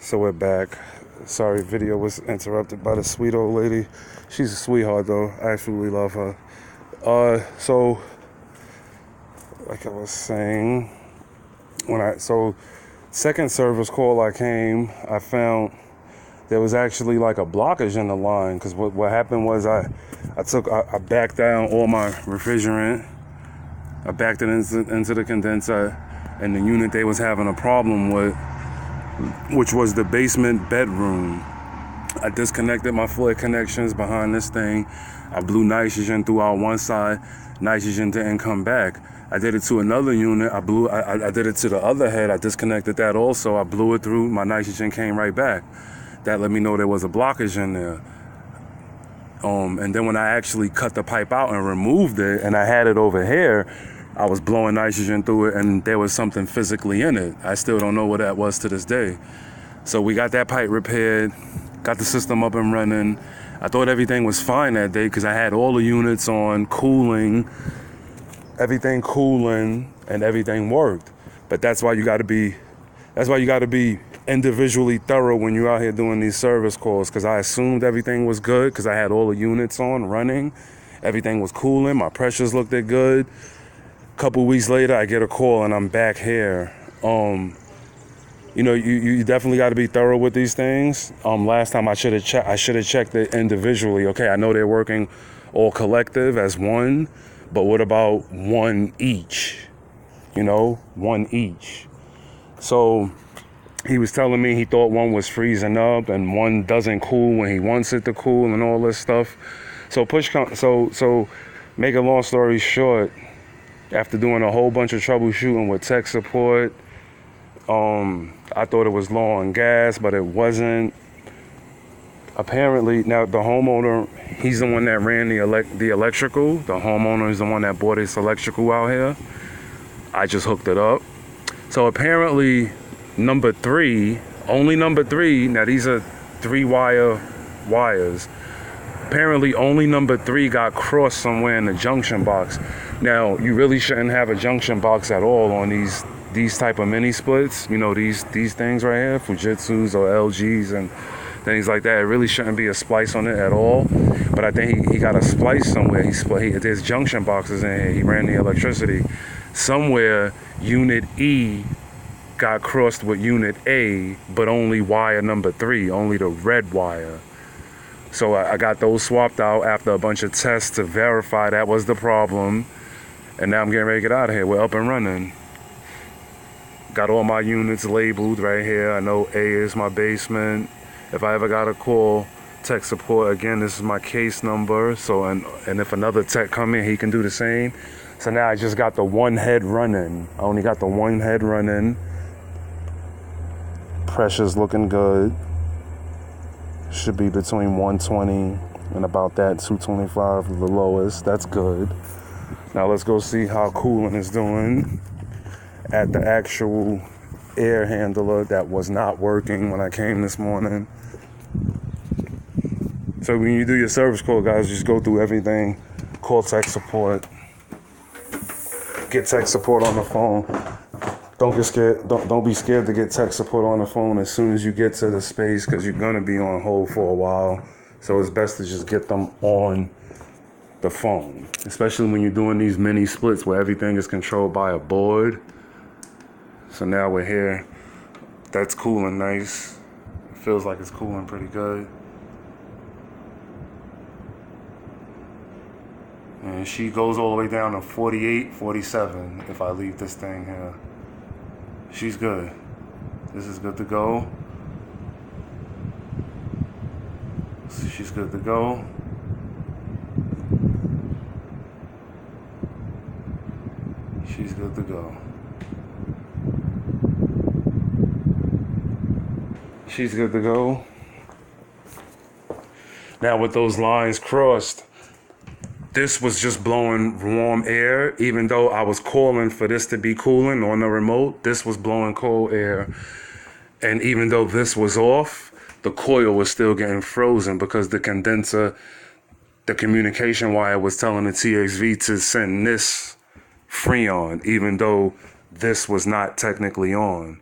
So we're back. Sorry, video was interrupted by the sweet old lady. She's a sweetheart though. I absolutely love her. So like I was saying, second service call I came, I found there was actually like a blockage in the line because what happened was I backed down all my refrigerant. I backed it into the condenser, and the unit they was having a problem with, which was the basement bedroom. I disconnected my floor connections behind this thing. I blew nitrogen throughout one side. Nitrogen didn't come back. I did it to another unit. I did it to the other head. I disconnected that also. I blew it through. My nitrogen came right back. That let me know there was a blockage in there. And then when I actually cut the pipe out and removed it, and I had it over here, I was blowing nitrogen through it, and there was something physically in it. I still don't know what that was to this day. So we got that pipe repaired, got the system up and running. I thought everything was fine that day because I had all the units on cooling, everything cooling, and everything worked. But that's why you got to be individually thorough when you're out here doing these service calls, because I assumed everything was good because I had all the units on running. Everything was cooling. My pressures looked good. A couple weeks later, I get a call and I'm back here. You definitely got to be thorough with these things. Last time I should have checked it individually. Okay, I know they're working all collective as one, but what about one each? One each. So he was telling me he thought one was freezing up and one doesn't cool when he wants it to cool and all this stuff. So make a long story short, after doing a whole bunch of troubleshooting with tech support, I thought it was low on gas, but it wasn't. Apparently, now the homeowner, he's the one that ran the electrical. The homeowner is the one that bought his electrical out here. I just hooked it up. So apparently, only number three, now these are 3-wire wires. Apparently only number 3 got crossed somewhere in the junction box. Now, you really shouldn't have a junction box at all on these type of mini splits. These things right here, Fujitsu's or LG's and things like that. It really shouldn't be a splice on it at all. But I think he got a splice somewhere. There's junction boxes in here. He ran the electricity. Somewhere, unit E got crossed with unit A, but only wire number 3, only the red wire. So I got those swapped out after a bunch of tests to verify that was the problem. And now I'm getting ready to get out of here. We're up and running. Got all my units labeled right here. I know A is my basement. If I ever got a call, tech support, again, this is my case number. So, and if another tech come in, he can do the same. So now I just got the one head running. I only got the one head running. Pressure's looking good. Should be between 120 and about that 225 the lowest. That's good. Now let's go see how cooling is doing at the actual air handler that was not working when I came this morning. So when you do your service call, guys, just go through everything. Call tech support. Get tech support on the phone. Don't get scared. Don't be scared to get tech support on the phone as soon as you get to the space, because you're gonna be on hold for a while. So it's best to just get them on the phone, especially when you're doing these mini splits where everything is controlled by a board. So now we're here. That's cooling nice. It feels like it's cooling pretty good. And she goes all the way down to 48, 47 if I leave this thing here. She's good. This is good to go. She's good to go. She's good to go. She's good to go. Now with those lines crossed, this was just blowing warm air. Even though I was calling for this to be cooling on the remote, this was blowing cold air. And even though this was off, the coil was still getting frozen because the condenser, the communication wire was telling the TXV to send this Freon, even though this was not technically on.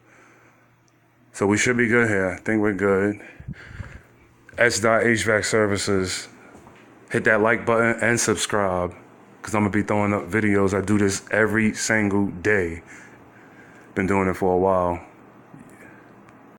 So we should be good here. I think we're good. S. HVAC Services. Hit that like button and subscribe, because I'm going to be throwing up videos. I do this every single day. Been doing it for a while.